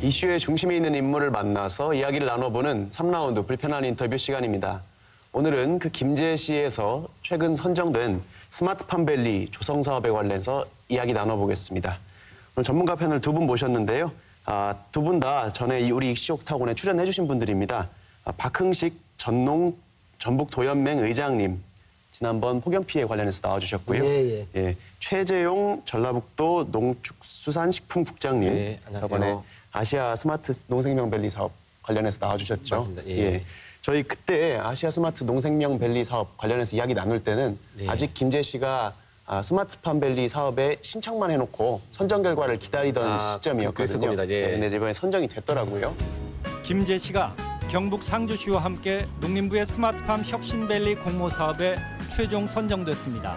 이슈의 중심에 있는 인물을 만나서 이야기를 나눠보는 3라운드 불편한 인터뷰 시간입니다. 오늘은 그 김제시에서 최근 선정된 스마트팜밸리 조성 사업에 관련해서 이야기 나눠보겠습니다. 오늘 전문가 패널 두 분 모셨는데요. 두 분 다 전에 우리 시옥타곤에 출연해주신 분들입니다. 박흥식 전북도연맹 의장님, 지난번 폭염 피해 관련해서 나와주셨고요. 예. 최재용 전라북도 농축수산식품국장님, 네, 안녕하세요. 저번에 아시아 스마트 농생명밸리 사업 관련해서 나와주셨죠. 맞습니다. 예. 저희 그때 아시아 스마트 농생명밸리 사업 관련해서 이야기 나눌 때는 아직 김제시가 스마트팜밸리 사업에 신청만 해놓고 선정 결과를 기다리던 시점이었거든요. 그랬을 겁니다. 예. 근데 이번에 선정이 됐더라고요. 김제시가 경북 상주시와 함께 농림부의 스마트팜 혁신밸리 공모 사업에 최종 선정됐습니다.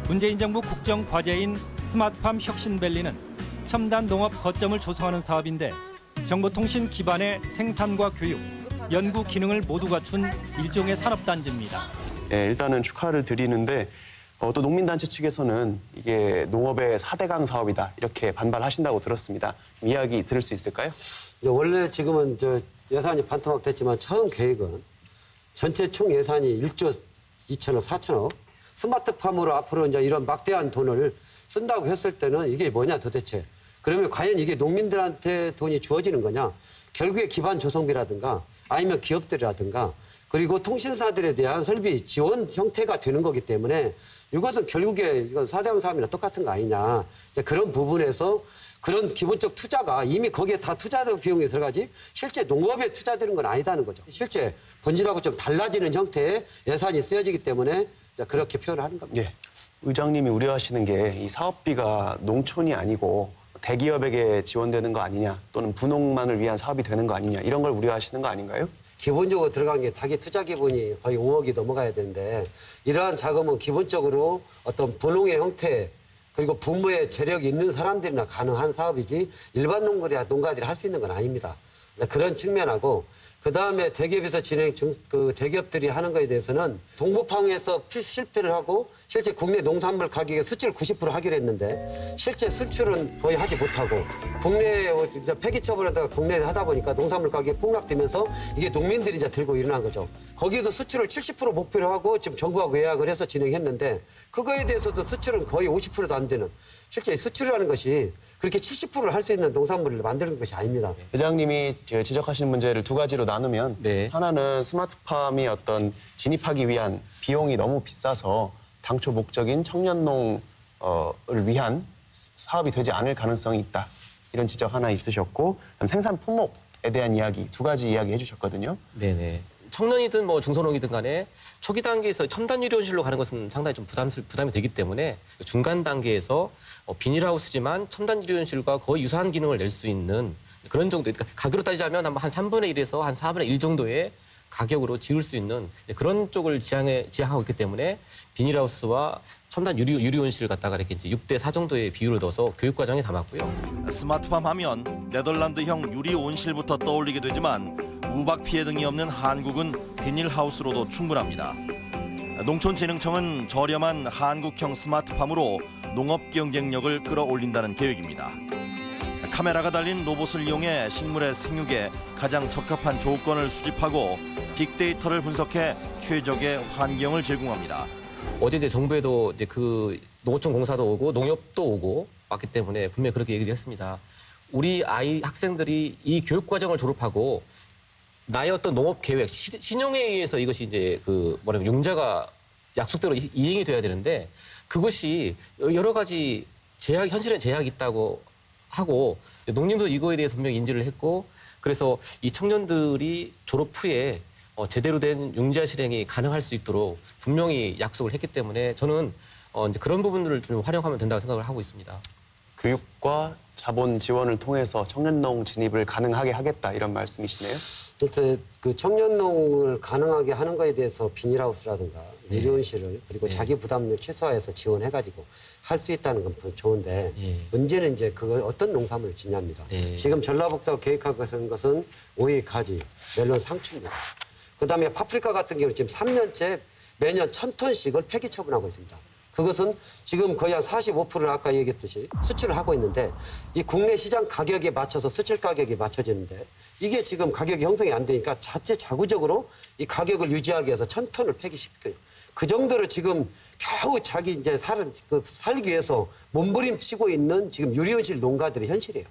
문재인 정부 국정 과제인 스마트팜 혁신밸리는 첨단 농업 거점을 조성하는 사업인데 정보통신 기반의 생산과 교육, 연구 기능을 모두 갖춘 일종의 산업단지입니다. 예, 일단은 축하를 드리는데 또 농민단체 측에서는 이게 농업의 4대강 사업이다 이렇게 반발하신다고 들었습니다. 이야기 들을 수 있을까요? 원래 지금은 예산이 반토막 됐지만 처음 계획은 전체 총 예산이 1조 2천억, 4천억 스마트팜으로 앞으로 이제 이런 막대한 돈을 쓴다고 했을 때는 이게 뭐냐 도대체. 그러면 과연 이게 농민들한테 돈이 주어지는 거냐. 결국에 기반 조성비라든가 아니면 기업들이라든가 그리고 통신사들에 대한 설비 지원 형태가 되는 거기 때문에 이것은 결국에 이건 4대강 사업이나 똑같은 거 아니냐. 이제 그런 부분에서 그런 기본적 투자가 이미 거기에 다 투자되고 비용이 들어가지 실제 농업에 투자되는 건 아니다는 거죠. 실제 본질하고 좀 달라지는 형태의 예산이 쓰여지기 때문에 그렇게 표현을 하는 겁니다. 예. 의장님이 우려하시는 게 이 사업비가 농촌이 아니고 대기업에게 지원되는 거 아니냐 또는 분홍만을 위한 사업이 되는 거 아니냐 이런 걸 우려하시는 거 아닌가요? 기본적으로 들어간 게 자기 투자 기본이 거의 5억이 넘어가야 되는데 이러한 자금은 기본적으로 어떤 분홍의 형태 그리고 부모의 재력이 있는 사람들이나 가능한 사업이지 일반 농가들이 할 수 있는 건 아닙니다. 그런 측면하고 그다음에 대기업에서 대기업들이 하는 거에 대해서는 동부팡에서 실패를 하고 실제 국내 농산물 가격의 수출 90% 하기로 했는데 실제 수출은 거의 하지 못하고 국내 폐기 처분하다가 국내에 하다 보니까 농산물 가격이 폭락되면서 이게 농민들이 이제 들고 일어난 거죠. 거기도 수출을 70% 목표로 하고 지금 정부하고 예약을 해서 진행했는데 그거에 대해서도 수출은 거의 50%도 안 되는 실제 수출이라는 것이 그렇게 70%를 할 수 있는 농산물을 만드는 것이 아닙니다. 회장님이 지적하시는 문제를 두 가지로 나누면 하나는 스마트팜이 어떤 진입하기 위한 비용이 너무 비싸서 당초 목적인 청년농을 위한 사업이 되지 않을 가능성이 있다. 이런 지적 하나 있으셨고 그다음 생산 품목에 대한 이야기 두 가지 이야기 해주셨거든요. 네네. 청년이든 뭐 중소농이든 간에 초기 단계에서 첨단 유리온실로 가는 것은 상당히 좀 부담이 되기 때문에 중간 단계에서 비닐하우스지만 첨단 유리온실과 거의 유사한 기능을 낼 수 있는 그런 정도. 그러니까 가격으로 따지자면 한 3분의 1에서 한 4분의 1 정도의 가격으로 지을 수 있는 그런 쪽을 지향하고 있기 때문에 비닐하우스와 첨단 유리온실을 갖다가 이렇게 이제 6대4 정도의 비율을 넣어서 교육 과정에 담았고요. 스마트팜 하면 네덜란드형 유리온실부터 떠올리게 되지만 우박 피해 등이 없는 한국은 비닐하우스로도 충분합니다. 농촌진흥청은 저렴한 한국형 스마트팜으로 농업 경쟁력을 끌어올린다는 계획입니다. 카메라가 달린 로봇을 이용해 식물의 생육에 가장 적합한 조건을 수집하고 빅데이터를 분석해 최적의 환경을 제공합니다. 어제 이제 정부에도 이제 그 농어촌 공사도 오고 농협도 오고 왔기 때문에 분명히 그렇게 얘기를 했습니다. 우리 학생들이 이 교육 과정을 졸업하고 나의 어떤 농업 계획, 신용에 의해서 이것이 이제 융자가 약속대로 이행이 돼야 되는데 그것이 여러 가지 현실에 제약이 있다고 하고 농림도 이거에 대해서 분명히 인지를 했고 그래서 이 청년들이 졸업 후에 제대로 된 융자 실행이 가능할 수 있도록 분명히 약속을 했기 때문에 저는 이제 그런 부분들을 좀 활용하면 된다고 생각을 하고 있습니다. 교육과 자본 지원을 통해서 청년농 진입을 가능하게 하겠다 이런 말씀이시네요. 일단 그 청년농을 가능하게 하는 거에 대해서 비닐하우스라든가 유리온실을 그리고 자기 부담을 최소화해서 지원해가지고 할 수 있다는 건 좋은데 문제는 이제 그걸 어떤 농산물을 짓냐입니다. 지금 전라북도가 계획하고 있는 것은 오이, 가지, 멜론, 상추입니다. 그다음에 파프리카 같은 경우는 지금 3년째 매년 1,000톤씩을 폐기 처분하고 있습니다. 그것은 지금 거의 한 45%를 아까 얘기했듯이 수출을 하고 있는데 이 국내 시장 가격에 맞춰서 수출 가격이 맞춰지는데 이게 지금 가격이 형성이 안 되니까 자체 자구적으로 이 가격을 유지하기 위해서 1,000톤을 폐기시켜요. 그 정도로 지금 겨우 자기 이제 살기 위해서 몸부림치고 있는 지금 유리온실 농가들의 현실이에요.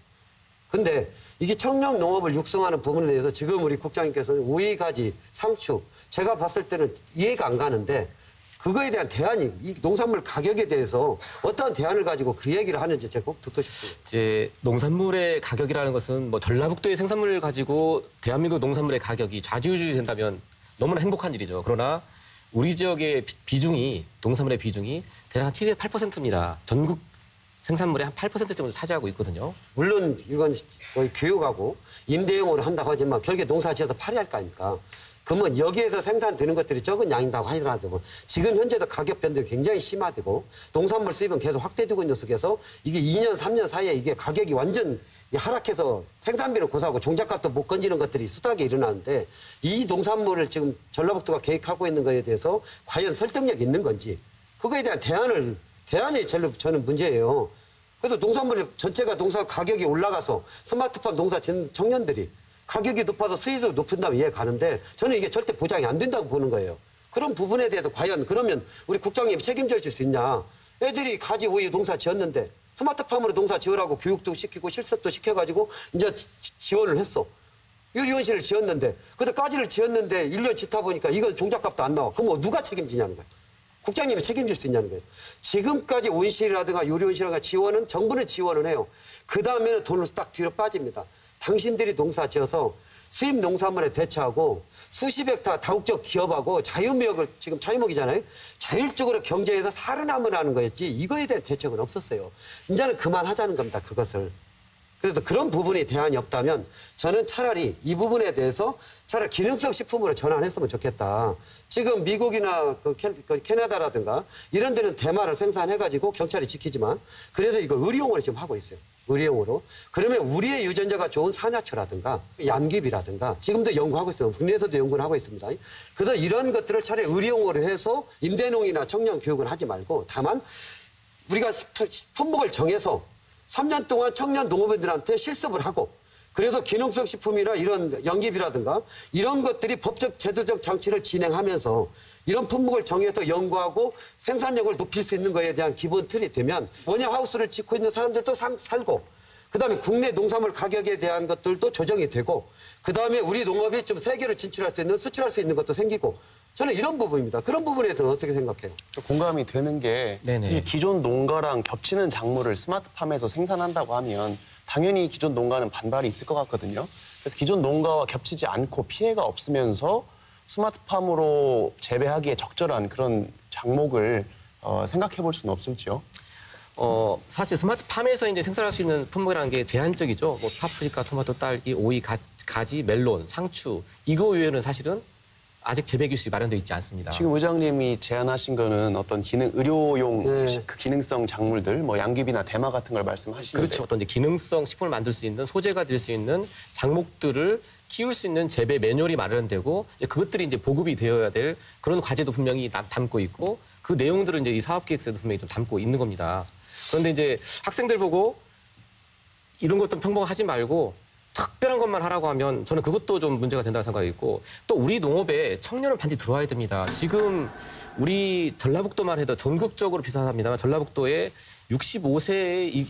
근데 이게 청년 농업을 육성하는 부분에 대해서 지금 우리 국장님께서는 오이, 가지, 상추 제가 봤을 때는 이해가 안 가는데 그거에 대한 대안이 이 농산물 가격에 대해서 어떠한 대안을 가지고 그 얘기를 하는지 제가 꼭 듣고 싶습니다. 이제 농산물의 가격이라는 것은 뭐 전라북도의 생산물을 가지고 대한민국 농산물의 가격이 좌지우지 된다면 너무나 행복한 일이죠. 그러나 우리 지역의 비중이 농산물의 비중이 대략 한 7에서 8%입니다. 전국 생산물의 한 8% 정도 차지하고 있거든요. 물론 이건 거의 교육하고 임대용으로 한다고 하지만 결국에 농사 지어서 팔아야 할 거 아닙니까? 그러면 여기에서 생산되는 것들이 적은 양이라고 하더라도 지금 현재도 가격 변동이 굉장히 심화되고 농산물 수입은 계속 확대되고 있는 속에서 이게 2년, 3년 사이에 이게 가격이 완전 하락해서 생산비는 고사하고 종잣값도 못 건지는 것들이 수다하게 일어나는데 이 농산물을 지금 전라북도가 계획하고 있는 것에 대해서 과연 설득력이 있는 건지 그거에 대한 대안이 제일 저는 문제예요. 그래서 농산물 전체가 농사 가격이 올라가서 스마트팜 농사 짓는 청년들이 가격이 높아서 수익도 높은다면 이해 가는데 저는 이게 절대 보장이 안 된다고 보는 거예요. 그런 부분에 대해서 과연 그러면 우리 국장님이 책임져 줄 수 있냐. 애들이 가지 오이 농사 지었는데 스마트팜으로 농사 지으라고 교육도 시키고 실습도 시켜가지고 이제 지원을 했어. 유리온실을 지었는데 그때 가지를 지었는데 1년 짓다 보니까 이건 종잣값도 안 나와. 그럼 뭐 누가 책임지냐는 거야. 국장님이 책임질 수 있냐는 거예요. 지금까지 온실이라든가 유리온실이라든가 지원은 정부는 지원을 해요. 그 다음에는 돈을 딱 뒤로 빠집니다. 당신들이 농사 지어서 수입 농산물에 대처하고 수십 헥타 다국적 기업하고 자유무역을 지금 자유무역이잖아요. 자율적으로 경제에서 살아남으라는 거였지 이거에 대한 대책은 없었어요. 이제는 그만하자는 겁니다. 그것을. 그래서 그런 부분이 대안이 없다면 저는 차라리 이 부분에 대해서 차라리 기능성 식품으로 전환했으면 좋겠다. 지금 미국이나 캐나다라든가 이런 데는 대마를 생산해가지고 경찰이 지키지만 그래서 이거 의료용으로 지금 하고 있어요. 의료용으로. 그러면 우리의 유전자가 좋은 사냐초라든가 양귀비라든가 지금도 연구하고 있어요. 국내에서도 연구를 하고 있습니다. 그래서 이런 것들을 차라리 의료용으로 해서 임대농이나 청년 교육을 하지 말고 다만 우리가 품목을 정해서 3년 동안 청년 농업인들한테 실습을 하고 그래서 기능성 식품이나 이런 연기비라든가 이런 것들이 법적 제도적 장치를 진행하면서 이런 품목을 정해서 연구하고 생산력을 높일 수 있는 것에 대한 기본 틀이 되면 원예하우스를 짓고 있는 사람들도 살고 그다음에 국내 농산물 가격에 대한 것들도 조정이 되고 그다음에 우리 농업이 좀 세계로 진출할 수 있는 수출할 수 있는 것도 생기고 저는 이런 부분입니다. 그런 부분에 대해서는 어떻게 생각해요? 공감이 되는 게 이 기존 농가랑 겹치는 작물을 스마트팜에서 생산한다고 하면 당연히 기존 농가는 반발이 있을 것 같거든요. 그래서 기존 농가와 겹치지 않고 피해가 없으면서 스마트팜으로 재배하기에 적절한 그런 작목을 생각해 볼 수는 없을지요? 사실 스마트팜에서 이제 생산할 수 있는 품목이라는 게 제한적이죠. 뭐 파프리카, 토마토, 딸기, 오이, 가지, 멜론, 상추 이거 외에는 사실은 아직 재배 기술이 마련되어 있지 않습니다. 지금 의장님이 제안하신 거는 어떤 의료용 그 기능성 작물들, 뭐 양귀비나 대마 같은 걸 말씀하시는데 그렇죠. 어떤 이제 기능성 식품을 만들 수 있는 소재가 될 수 있는 작목들을 키울 수 있는 재배 매뉴얼이 마련되고 이제 그것들이 이제 보급이 되어야 될 그런 과제도 분명히 담고 있고 그 내용들은 이제 이 사업 계획서에도 분명히 좀 담고 있는 겁니다. 그런데 이제 학생들 보고 이런 것도 평범하지 말고 특별한 것만 하라고 하면 저는 그것도 좀 문제가 된다고 생각이 있고 또 우리 농업에 청년은 반드시 들어와야 됩니다. 지금 우리 전라북도만 해도 전국적으로 비슷합니다만 전라북도에 65세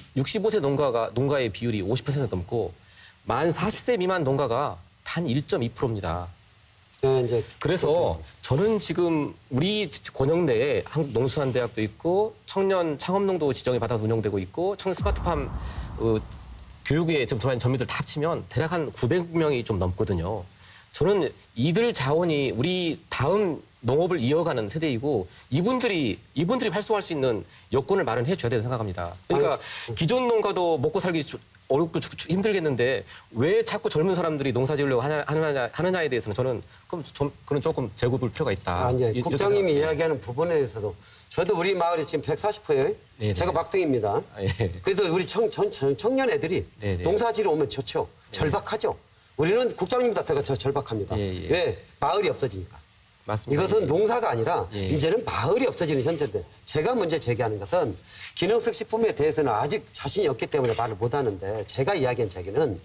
농가의 비율이 50% 넘고 만 40세 미만 농가가 단 1.2%입니다. 그래서 저는 지금 우리 권역 내에 한국농수산대학도 있고 청년 창업농도 지정을 받아서 운영되고 있고 청년 스마트팜 교육에 지금 들어와 있는 전민들 다 합치면 대략 한 900명이 좀 넘거든요. 저는 이들 자원이 우리 다음 농업을 이어가는 세대이고 이분들이 활동할 수 있는 여건을 마련해 줘야 된다고 생각합니다. 그러니까 기존 농가도 먹고 살기 어렵고 힘들겠는데 왜 자꾸 젊은 사람들이 농사 지으려고 하느냐에 대해서는 저는 그런 조금 재고볼 필요가 있다. 국장님이 이야기하는 부분에 있어서 저도 우리 마을이 지금 140호예요. 네네. 제가 막둥입니다. 그래도 우리 청년 애들이 네네. 농사지러 오면 좋죠. 절박하죠. 우리는 국장님보다 더 절박합니다. 왜? 마을이 없어지니까. 맞습니다. 이것은 농사가 아니라 예. 이제는 마을이 없어지는 현재인데 제가 문제 제기하는 것은 기능성 식품에 대해서는 아직 자신이 없기 때문에 말을 못하는데 제가 이야기한 얘기는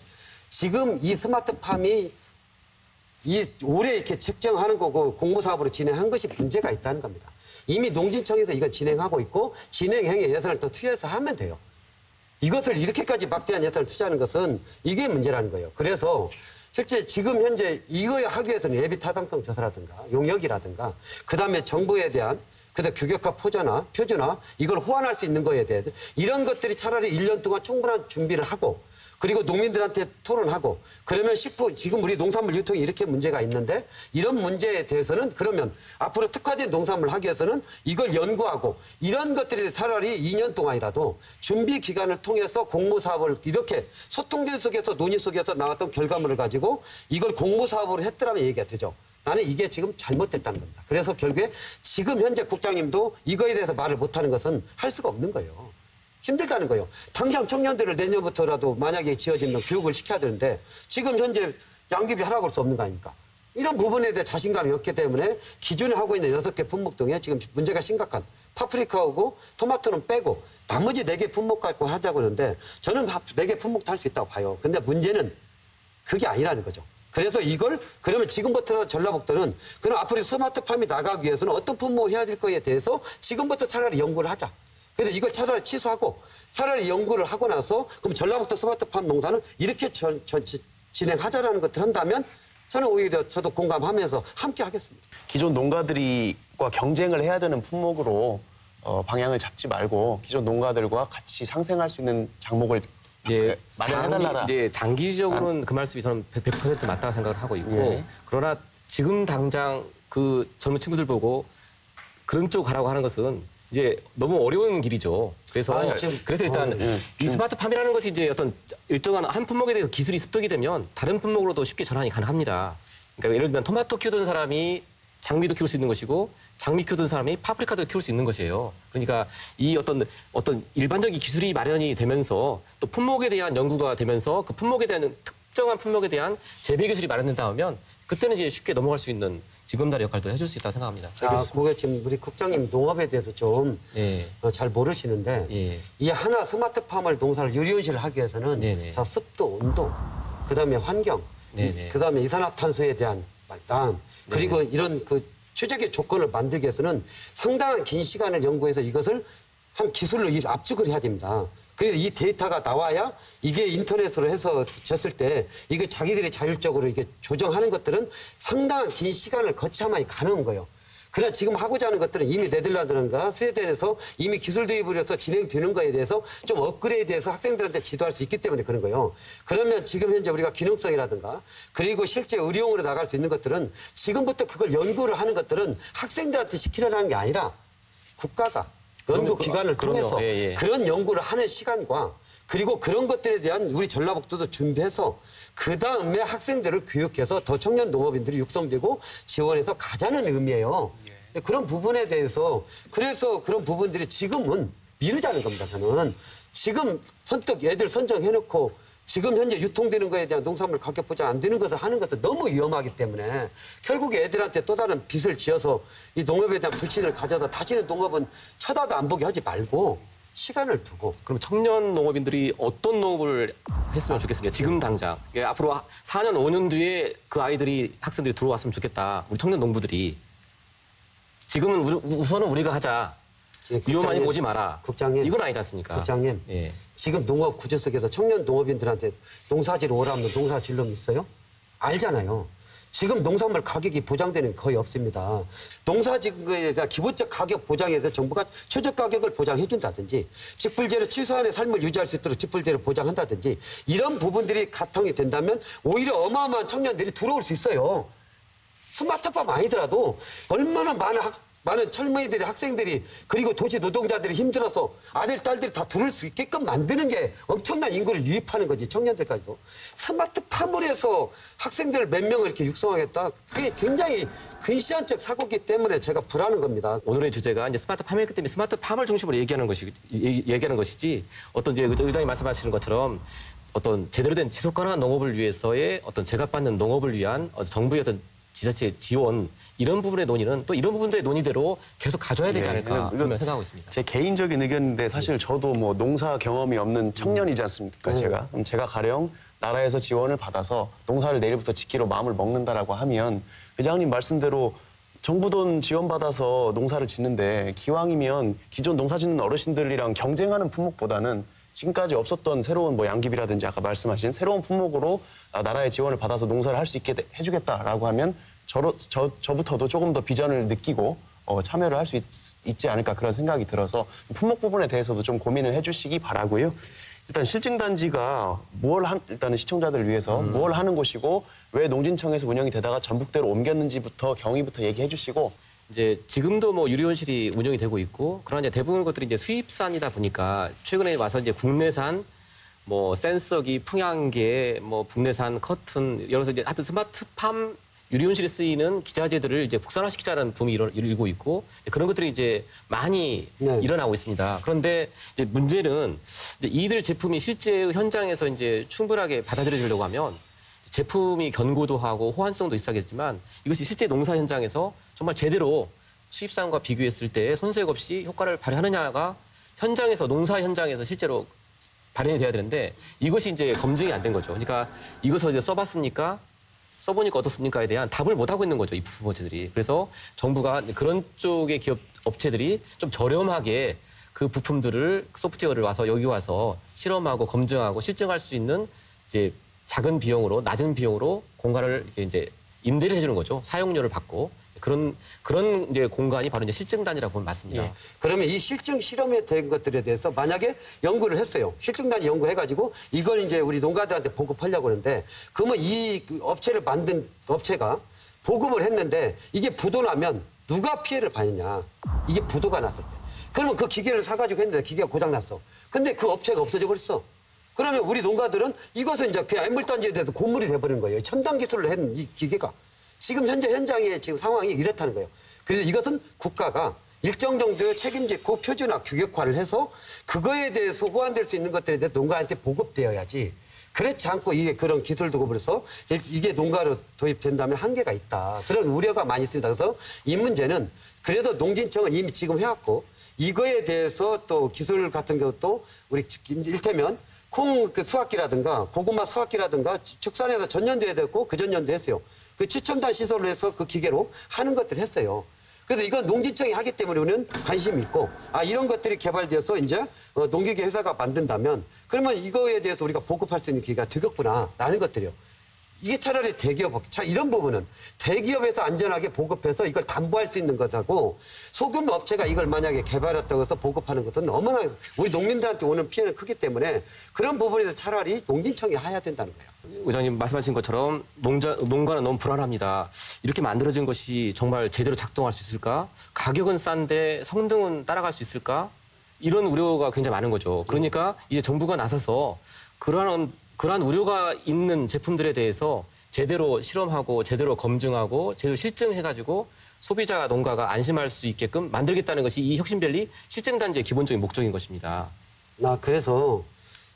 지금 이 스마트팜이 올해 이렇게 책정하는 거고 공모사업으로 진행한 것이 문제가 있다는 겁니다. 이미 농진청에서 이거 진행하고 있고 진행행위 예산을 더 투여해서 하면 돼요. 이것을 이렇게까지 막대한 예산을 투자하는 것은 이게 문제라는 거예요. 그래서 실제 지금 현재 이거 하기 위해서는 예비 타당성 조사라든가 용역이라든가 그다음에 정부에 대한 그다음 규격화 표준화 이걸 호환할 수 있는 거에 대해 이런 것들이 차라리 1년 동안 충분한 준비를 하고 그리고 농민들한테 토론하고 그러면 지금 우리 농산물 유통이 이렇게 문제가 있는데 이런 문제에 대해서는 그러면 앞으로 특화된 농산물 하기 위해서는 이걸 연구하고 이런 것들이 차라리 2년 동안이라도 준비 기간을 통해서 공모사업을 이렇게 소통된 속에서 논의 속에서 나왔던 결과물을 가지고 이걸 공모사업으로 했더라면 얘기가 되죠. 나는 이게 지금 잘못됐다는 겁니다. 그래서 결국에 지금 현재 국장님도 이거에 대해서 말을 못하는 것은 할 수가 없는 거예요. 힘들다는 거예요. 당장 청년들을 내년부터라도 만약에 지어지면 교육을 시켜야 되는데 지금 현재 양급이 하라고 할 수 없는 거 아닙니까? 이런 부분에 대해 자신감이 없기 때문에 기존에 하고 있는 6개 품목 중에 지금 문제가 심각한 파프리카하고 토마토는 빼고 나머지 4개 품목 갖고 하자고 하는데 저는 4개 품목도 할 수 있다고 봐요. 근데 문제는 그게 아니라는 거죠. 그래서 이걸 그러면 지금부터 전라북도는 그럼 앞으로 스마트팜이 나가기 위해서는 어떤 품목을 해야 될 거에 대해서 지금부터 차라리 연구를 하자. 그래서 이걸 차라리 취소하고 차라리 연구를 하고 나서 그럼 전라북도 스마트팜 농사는 이렇게 진행하자라는 것들 한다면 저는 오히려 저도 공감하면서 함께 하겠습니다. 기존 농가들과 경쟁을 해야 되는 품목으로 방향을 잡지 말고 기존 농가들과 같이 상생할 수 있는 장목을 마련해달라. 이제 장기적으로는 그 말씀이 저는 100% 맞다고 생각을 하고 있고 예. 그러나 지금 당장 그 젊은 친구들 보고 그런 쪽 가라고 하는 것은 이제 너무 어려운 길이죠. 그래서 일단 이 스마트팜이라는 것이 이제 어떤 일정한 한 품목에 대해서 기술이 습득이 되면 다른 품목으로도 쉽게 전환이 가능합니다. 그러니까 예를 들면 토마토 키우던 사람이 장미도 키울 수 있는 것이고 장미 키우던 사람이 파프리카도 키울 수 있는 것이에요. 그러니까 이 어떤 일반적인 기술이 마련이 되면서 또 품목에 대한 연구가 되면서 그 품목에 대한 특정한 품목에 대한 재배 기술이 마련된다면 그때는 이제 쉽게 넘어갈 수 있는 지검다리 역할도 해줄 수 있다고 생각합니다. 그게 지금 우리 국장님 농업에 대해서 좀 잘 모르시는데 이 하나 스마트팜을 농사를 유리온실을 하기 위해서는 자 습도, 온도, 그다음에 환경, 그다음에 이산화탄소에 대한 그리고 이런 그 최적의 조건을 만들기 위해서는 상당한 긴 시간을 연구해서 이것을 한 기술로 압축을 해야 됩니다. 그래서 이 데이터가 나와야 이게 인터넷으로 해서 졌을 때 이게 자기들이 자율적으로 이게 조정하는 것들은 상당한 긴 시간을 거쳐야만 가능한 거예요. 그러나 지금 하고자 하는 것들은 이미 네덜란드든가 스웨덴에서 이미 기술 도입을 해서 진행되는 거에 대해서 좀 업그레이드해서 학생들한테 지도할 수 있기 때문에 그런 거예요. 그러면 지금 현재 우리가 기능성이라든가 그리고 실제 의료용으로 나갈 수 있는 것들은 지금부터 그걸 연구를 하는 것들은 학생들한테 시키려는 게 아니라 국가가 연구 기관을 통해서 그런 연구를 하는 시간과 그리고 그런 것들에 대한 우리 전라북도도 준비해서 그다음에 학생들을 교육해서 더 청년 농업인들이 육성되고 지원해서 가자는 의미예요. 그런 부분에 대해서 그래서 그런 부분들이 지금은 미루자는 겁니다. 저는 지금 선뜻 애들 선정해놓고 지금 현재 유통되는 거에 대한 농산물 가격 보장 안 되는 것을 하는 것은 너무 위험하기 때문에 결국에 애들한테 또 다른 빚을 지어서 이 농업에 대한 불신을 가져서 다시는 농업은 쳐다도 안 보게 하지 말고 시간을 두고. 그럼 청년 농업인들이 어떤 농업을 했으면 좋겠습니까? 지금 당장. 앞으로 4년, 5년 뒤에 그 아이들이 학생들이 들어왔으면 좋겠다. 우리 청년 농부들이. 지금은 우선은 우리가 하자. 위험하니 오지 마라. 국장님. 이건 아니지 않습니까? 국장님. 지금 농업 구조 속에서 청년 농업인들한테 농사지로 오라면 농사질름 있어요? 알잖아요. 지금 농산물 가격이 보장되는 거의 없습니다. 농사지구에 대한 기본적 가격 보장에 대해서 정부가 최저 가격을 보장해 준다든지 직불제로 최소한의 삶을 유지할 수 있도록 직불제를 보장한다든지 이런 부분들이 가통이 된다면 오히려 어마어마한 청년들이 들어올 수 있어요. 스마트팜 아니더라도 얼마나 많은 젊은이들이 학생들이 그리고 도시 노동자들이 힘들어서 아들 딸들이 다 들을 수 있게끔 만드는 게 엄청난 인구를 유입하는 거지 청년들까지도. 스마트팜을 해서 학생들 몇 명을 이렇게 육성하겠다. 그게 굉장히 근시안적 사고기 때문에 제가 불하는 겁니다. 오늘의 주제가 이제 스마트팜이기 때문에 스마트팜을 중심으로 얘기하는 것이지 어떤 이제 의장님 말씀하시는 것처럼 어떤 제대로 된 지속 가능한 농업을 위해서의 어떤 제값받는 농업을 위한 정부의 어떤 지자체 지원 이런 부분의 논의는 또 이런 부분들의 논의대로 계속 가져야 되지 않을까 이건 분명히 생각하고 있습니다. 제 개인적인 의견인데 사실 저도 뭐 농사 경험이 없는 청년이지 않습니까, 제가. 그럼 제가 가령 나라에서 지원을 받아서 농사를 내일부터 짓기로 마음을 먹는다라고 하면 회장님 말씀대로 정부 돈 지원받아서 농사를 짓는데 기왕이면 기존 농사 짓는 어르신들이랑 경쟁하는 품목보다는 지금까지 없었던 새로운 뭐 양귀비라든지 아까 말씀하신 새로운 품목으로 나라의 지원을 받아서 농사를 할 수 있게 해주겠다라고 하면 저부터도 조금 더 비전을 느끼고 참여를 할 수 있지 않을까 그런 생각이 들어서 품목 부분에 대해서도 좀 고민을 해주시기 바라고요. 일단 실증단지가 일단은 시청자들을 위해서 무엇을 하는 곳이고 왜 농진청에서 운영이 되다가 전북대로 옮겼는지부터 경위부터 얘기해 주시고 이제 지금도 뭐 유리온실이 운영이 되고 있고 그러나 이제 대부분 것들이 이제 수입산이다 보니까 최근에 와서 이제 국내산 뭐 센서기, 풍향계, 뭐 국내산 커튼 여러 가지 이제 하여튼 스마트팜 유리온실에 쓰이는 기자재들을 이제 국산화시키자는 붐이 일고 있고 그런 것들이 이제 많이 일어나고 있습니다. 그런데 이제 문제는 이제 이들 제품이 실제 현장에서 이제 충분하게 받아들여지려고 하면 제품이 견고도 하고 호환성도 있어야겠지만 이것이 실제 농사 현장에서 정말 제대로 수입산과 비교했을 때 손색 없이 효과를 발휘하느냐가 현장에서 농사 현장에서 실제로 발현이 돼야 되는데 이것이 이제 검증이 안 된 거죠. 그러니까 이것을 이제 써봤습니까? 써보니까 어떻습니까에 대한 답을 못 하고 있는 거죠, 이 부품 업체들이. 그래서 정부가 그런 쪽의 기업 업체들이 좀 저렴하게 그 부품들을 소프트웨어를 와서 여기 와서 실험하고 검증하고 실증할 수 있는 이제 작은 비용으로 낮은 비용으로 공간을 이제 임대를 해주는 거죠. 사용료를 받고 그런 이제 공간이 바로 이제 실증단이라고 보면 맞습니다. 예. 그러면 이 실증 실험에 된 것들에 대해서 만약에 연구를 했어요. 실증단이 연구해가지고 이걸 이제 우리 농가들한테 보급하려고 하는데 그러면 이 업체를 만든 업체가 보급을 했는데 이게 부도나면 누가 피해를 받느냐. 이게 부도가 났을 때. 그러면 그 기계를 사가지고 했는데 기계가 고장났어. 근데 그 업체가 없어져 버렸어. 그러면 우리 농가들은 이것은 이제 그냥 엠물단지에 대해서 고물이 돼버리는 거예요. 첨단 기술을 한 이 기계가. 지금 현재 현장의 지금 상황이 이렇다는 거예요. 그래서 이것은 국가가 일정 정도의 책임지고 표준화, 규격화를 해서 그거에 대해서 호환될 수 있는 것들에 대해 농가한테 보급되어야지. 그렇지 않고 이게 그런 기술 두고 그래서 이게 농가로 도입된다면 한계가 있다. 그런 우려가 많이 있습니다. 그래서 이 문제는 그래도 농진청은 이미 지금 해왔고 이거에 대해서 또 기술 같은 것도 우리 일테면 콩 그 수확기라든가 고구마 수확기라든가 축산에서 전년도에 됐고 그 전년도 했어요. 그 최첨단 시설로 해서 그 기계로 하는 것들을 했어요. 그래서 이건 농진청이 하기 때문에 우리는 관심이 있고 이런 것들이 개발되어서 이제 농기계 회사가 만든다면 그러면 이거에 대해서 우리가 보급할 수 있는 기회가 되겠구나라는 것들이요. 이게 차라리 대기업, 이런 부분은 대기업에서 안전하게 보급해서 이걸 담보할 수 있는 것하고 소규모 업체가 이걸 만약에 개발했다고 해서 보급하는 것은 너무나 우리 농민들한테 오는 피해는 크기 때문에 그런 부분에서 차라리 농진청이 해야 된다는 거예요. 의장님 말씀하신 것처럼 농가는 너무 불안합니다. 이렇게 만들어진 것이 정말 제대로 작동할 수 있을까? 가격은 싼데 성능은 따라갈 수 있을까? 이런 우려가 굉장히 많은 거죠. 그러니까 이제 정부가 나서서 그러한 우려가 있는 제품들에 대해서 제대로 실험하고 제대로 검증하고 제대로 실증해가지고 소비자 농가가 안심할 수 있게끔 만들겠다는 것이 이 혁신밸리 실증단지의 기본적인 목적인 것입니다. 그래서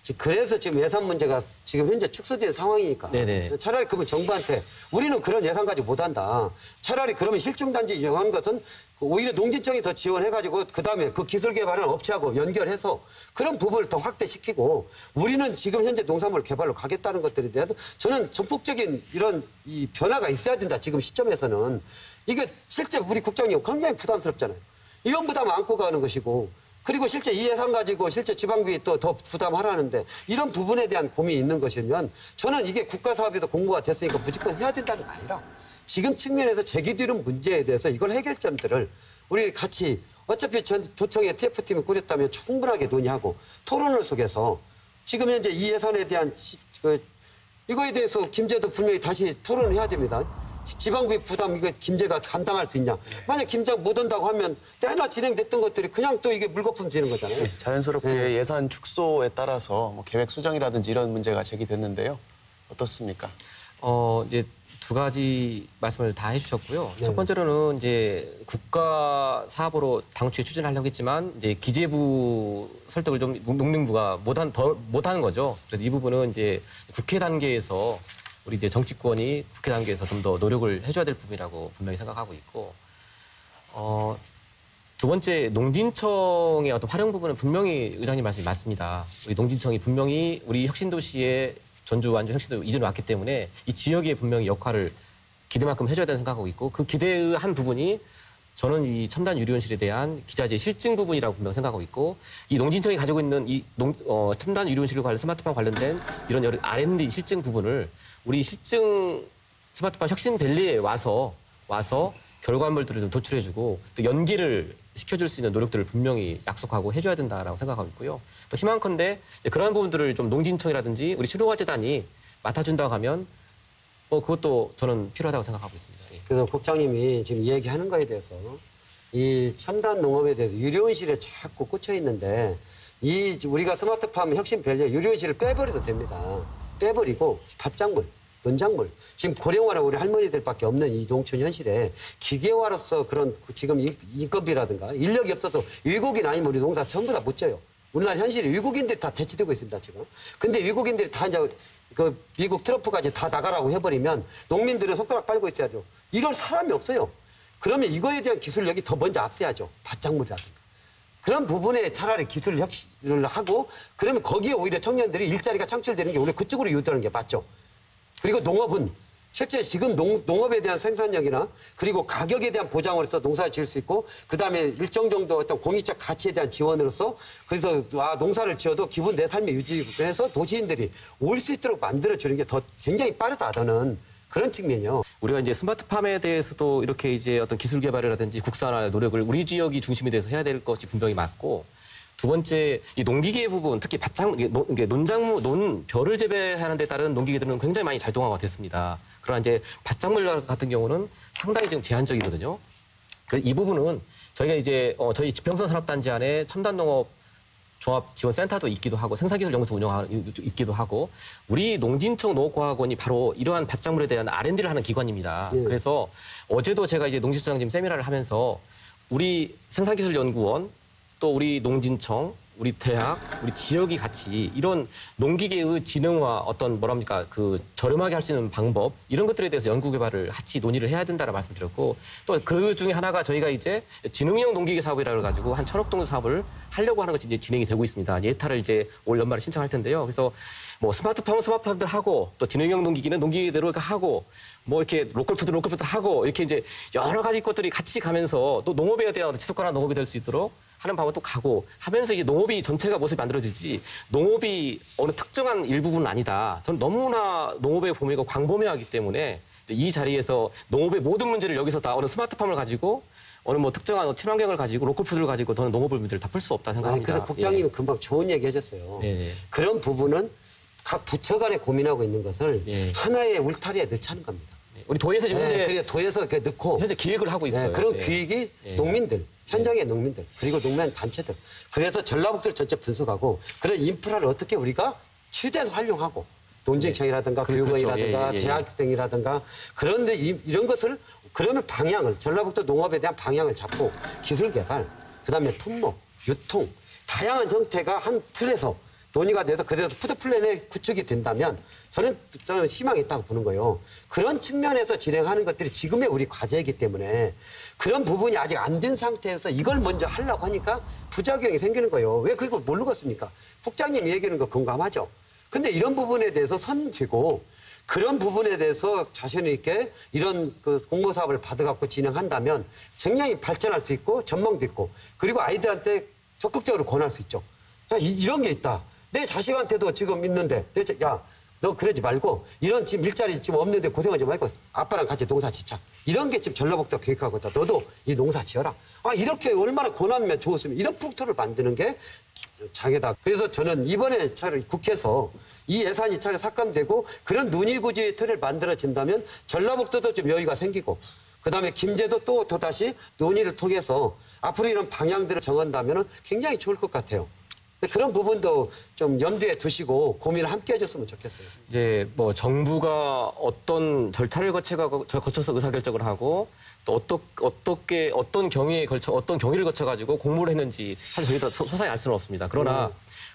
지금 예산 문제가 지금 현재 축소된 상황이니까 네네. 차라리 그러면 정부한테 우리는 그런 예산 가지고 못한다. 차라리 그러면 실증단지 이용한 것은 오히려 농진청이 더 지원해가지고 그다음에 그 기술 개발하는 업체하고 연결해서 그런 부분을 더 확대시키고 우리는 지금 현재 농산물 개발로 가겠다는 것들에 대해서 저는 전폭적인 이런 이 변화가 있어야 된다. 지금 시점에서는. 이게 실제 우리 국장님 굉장히 부담스럽잖아요. 이런 부담을 안고 가는 것이고 그리고 실제 이 예산 가지고 실제 지방비 또 더 부담하라는데 이런 부분에 대한 고민이 있는 것이면 저는 이게 국가 사업에서 공모가 됐으니까 무조건 해야 된다는 게 아니라 지금 측면에서 제기되는 문제에 대해서 이걸 해결점들을 우리 같이 어차피 도청의 TF팀이 꾸렸다면 충분하게 논의하고 토론을 속에서 지금 현재 이 예산에 대한 이거에 대해서 김제도 분명히 다시 토론을 해야 됩니다. 지방비 부담 이거 김제가 감당할 수 있냐. 만약 김장 못 온다고 하면 때나 진행됐던 것들이 그냥 또 이게 물거품 되는 거잖아요. 자연스럽게 예산 축소에 따라서 뭐 계획 수정이라든지 이런 문제가 제기됐는데요. 어떻습니까? 이제 두 가지 말씀을 다 해주셨고요. 첫 번째로는 이제 국가 사업으로 당초에 추진하려고 했지만 이제 기재부 설득을 좀 농림부가 못하는 거죠. 그래서 이 부분은 이제 국회 단계에서 우리 이제 정치권이 국회 단계에서 좀 더 노력을 해줘야 될 부분이라고 분명히 생각하고 있고, 두 번째 농진청의 어떤 활용 부분은 분명히 의장님 말씀이 맞습니다. 우리 농진청이 분명히 우리 혁신도시에 전주 완주 혁신도 이전에 왔기 때문에 이 지역에 분명히 역할을 기대만큼 해줘야 된다고 생각하고 있고, 그 기대의 한 부분이 저는 이 첨단 유리온실에 대한 기자재 실증 부분이라고 분명 생각하고 있고, 이 농진청이 가지고 있는 이 첨단 유리온실 관련 스마트팜 관련된 이런 여러 R&D 실증 부분을 우리 실증 스마트팜 혁신밸리에 와서 결과물들을 좀 도출해주고 또 연기를 시켜줄 수 있는 노력들을 분명히 약속하고 해줘야 된다라고 생각하고 있고요. 또 희망컨대 그러한 부분들을 좀 농진청이라든지 우리 신호화재단이 맡아준다고 하면 그것도 저는 필요하다고 생각하고 있습니다. 예. 그래서 국장님이 지금 얘기하는 거에 대해서 이 첨단 농업에 대해서 유리온실에 자꾸 꽂혀 있는데 이 우리가 스마트팜 혁신밸리에 유리온실을 빼버려도 됩니다. 빼버리고 밭작물, 논작물, 지금 고령화라고 우리 할머니들밖에 없는 이 농촌 현실에 기계화로서 그런 지금 인건비라든가 인력이 없어서 외국인 아니면 우리 농사 전부 다 못 져요. 우리나라 현실이 외국인들이 다 대치되고 있습니다, 지금. 근데 외국인들이 다 이제 그 미국 트럼프까지 다 나가라고 해버리면 농민들은 손가락 빨고 있어야죠. 이럴 사람이 없어요. 그러면 이거에 대한 기술력이 더 먼저 앞서야죠. 밭작물이라든가. 그런 부분에 차라리 기술 혁신을 하고 그러면 거기에 오히려 청년들이 일자리가 창출되는 게 원래 그쪽으로 유도하는 게 맞죠. 그리고 농업은 실제 지금 농업에 대한 생산력이나 그리고 가격에 대한 보장으로서 농사를 지을 수 있고 그다음에 일정 정도 어떤 공익적 가치에 대한 지원으로서 그래서 농사를 지어도 기본 내 삶의 유지해서 도시인들이 올 수 있도록 만들어주는 게 더 굉장히 빠르다는 그런 측면이요. 우리가 이제 스마트팜에 대해서도 이렇게 이제 어떤 기술 개발이라든지 국산화 노력을 우리 지역이 중심이 돼서 해야 될 것이 분명히 맞고, 두 번째, 이 농기계 부분, 특히 벼를 재배하는 데 따른 농기계들은 굉장히 많이 자동화가 됐습니다. 그러나 이제 밭작물 같은 경우는 상당히 지금 제한적이거든요. 그래서 이 부분은 저희가 이제 저희 지평선 산업단지 안에 첨단농업 종합지원센터도 있기도 하고 생산기술연구소 있기도 하고 우리 농진청 농업과학원이 바로 이러한 밭작물에 대한 R&D를 하는 기관입니다. 네. 그래서 어제도 제가 이제 농지수장님 세미나를 하면서 우리 생산기술연구원 또 우리 농진청, 우리 대학, 우리 지역이 같이 이런 농기계의 지능화 어떤 그 저렴하게 할 수 있는 방법 이런 것들에 대해서 연구 개발을 같이 논의를 해야 된다는 말씀드렸고, 또 그 중에 하나가 저희가 이제 지능형 농기계 사업이라고 가지고 한 1,000억 동 사업을 하려고 하는 것이 이제 진행이 되고 있습니다. 예타를 이제 올 연말에 신청할 텐데요. 그래서 뭐 스마트팜들 하고 또 지능형 농기계는 농기계대로 하고 뭐 이렇게 로컬푸드 하고 이렇게 이제 여러 가지 것들이 같이 가면서 또 농업에 대한 지속가능한 농업이 될 수 있도록 하는 방법도 가고 하면서 이제 농업이 전체가 모습이 만들어지지 농업이 어느 특정한 일부분은 아니다. 저는 너무나 농업의 범위가 광범위하기 때문에 이 자리에서 농업의 모든 문제를 여기서 다 어느 스마트팜을 가지고 어느 뭐 특정한 친환경을 가지고 로컬푸드를 가지고 저는 농업의 문제를 다 풀 수 없다 생각합니다. 그래서 국장님이 금방 좋은 얘기 해줬어요. 네. 그런 부분은 각 부처 간에 고민하고 있는 것을 네. 하나의 울타리에 넣자는 겁니다. 우리 도에서 지금 그래 도에서 이렇게 넣고 현재 기획을 하고 있어요. 그런 네. 기획이 농민들, 현장의 농민들, 그리고 농민 단체들. 그래서 전라북도를 전체 분석하고 그런 인프라를 어떻게 우리가 최대한 활용하고 논쟁청이라든가 교육원이라든가 그렇죠. 대학생이라든가 그런데 이런 것을 그러면 방향을 전라북도 농업에 대한 방향을 잡고 기술 개발, 그다음에 품목, 유통 다양한 형태가 한 틀에서 논의가 돼서 그래서 푸드 플랜에 구축이 된다면 저는 희망이 있다고 보는 거예요. 그런 측면에서 진행하는 것들이 지금의 우리 과제이기 때문에 그런 부분이 아직 안 된 상태에서 이걸 먼저 하려고 하니까 부작용이 생기는 거예요. 왜 그걸 모르겠습니까? 국장님 얘기하는 거 공감하죠. 근데 이런 부분에 대해서 선지고 그런 부분에 대해서 자신 있게 이런 그 공모 사업을 받아갖고 진행한다면 굉장히 발전할 수 있고 전망도 있고 그리고 아이들한테 적극적으로 권할 수 있죠. 야, 이런 게 있다. 내 자식한테도 지금 있는데, 야, 너 그러지 말고, 이런 지금 일자리 지금 없는데 고생하지 말고, 아빠랑 같이 농사 짓자. 이런 게 지금 전라북도 계획하고 있다. 너도 이 농사 지어라. 이렇게 얼마나 권하면 좋았으면 이런 풍토를 만드는 게 장애다. 그래서 저는 이번에 차라리 국회에서 이 예산이 차라리 삭감되고 그런 논의구조의 틀을 만들어진다면 전라북도도 좀 여유가 생기고, 그다음에 김제도 또 다시 논의를 통해서 앞으로 이런 방향들을 정한다면 굉장히 좋을 것 같아요. 그런 부분도 좀 염두에 두시고 고민을 함께 해줬으면 좋겠어요. 이제 뭐 정부가 어떤 절차를 거쳐서 의사결정을 하고 또 어떻게 어떤 경위에 걸쳐 어떤 경위를 거쳐가지고 공모를 했는지 사실 저희도 소상히 알 수는 없습니다. 그러나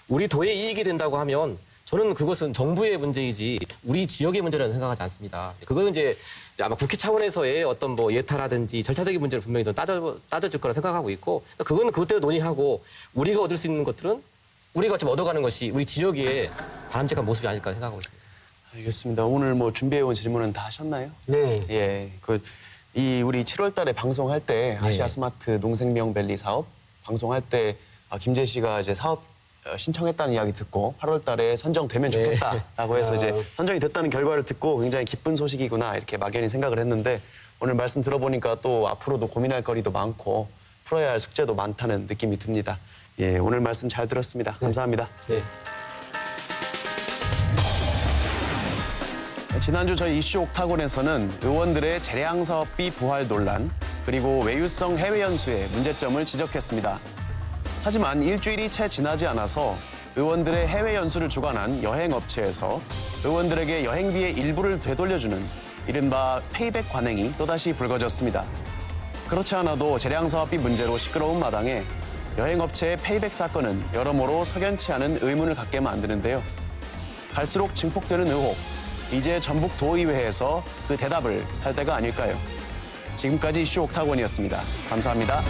우리 도에 이익이 된다고 하면 저는 그것은 정부의 문제이지 우리 지역의 문제라는 생각하지 않습니다. 그거는 이제 아마 국회 차원에서의 어떤 뭐 예타라든지 절차적인 문제를 분명히 좀 따져질 거라 생각하고 있고 그거는 그것대로 논의하고 우리가 얻을 수 있는 것들은 우리가 좀 얻어가는 것이 우리 지역의 바람직한 모습이 아닐까 생각하고 있습니다. 알겠습니다. 오늘 뭐 준비해온 질문은 다 하셨나요? 네. 예. 우리 7월 달에 방송할 때 아시아 스마트 농생명밸리 사업 방송할 때 김재 씨가 이제 사업 신청했다는 이야기 듣고 8월 달에 선정되면 좋겠다라고 해서 이제 선정이 됐다는 결과를 듣고 굉장히 기쁜 소식이구나 이렇게 막연히 생각을 했는데 오늘 말씀 들어보니까 또 앞으로도 고민할 거리도 많고 풀어야 할 숙제도 많다는 느낌이 듭니다. 예, 오늘 말씀 잘 들었습니다. 감사합니다. 네. 지난주 저희 이슈 옥타곤에서는 의원들의 재량 사업비 부활 논란 그리고 외유성 해외 연수의 문제점을 지적했습니다. 하지만 일주일이 채 지나지 않아서 의원들의 해외 연수를 주관한 여행업체에서 의원들에게 여행비의 일부를 되돌려주는 이른바 페이백 관행이 또다시 불거졌습니다. 그렇지 않아도 재량 사업비 문제로 시끄러운 마당에 여행업체의 페이백 사건은 여러모로 석연치 않은 의문을 갖게 만드는데요. 갈수록 증폭되는 의혹, 이제 전북도의회에서 그 대답을 할 때가 아닐까요? 지금까지 이슈 옥타곤이었습니다. 감사합니다.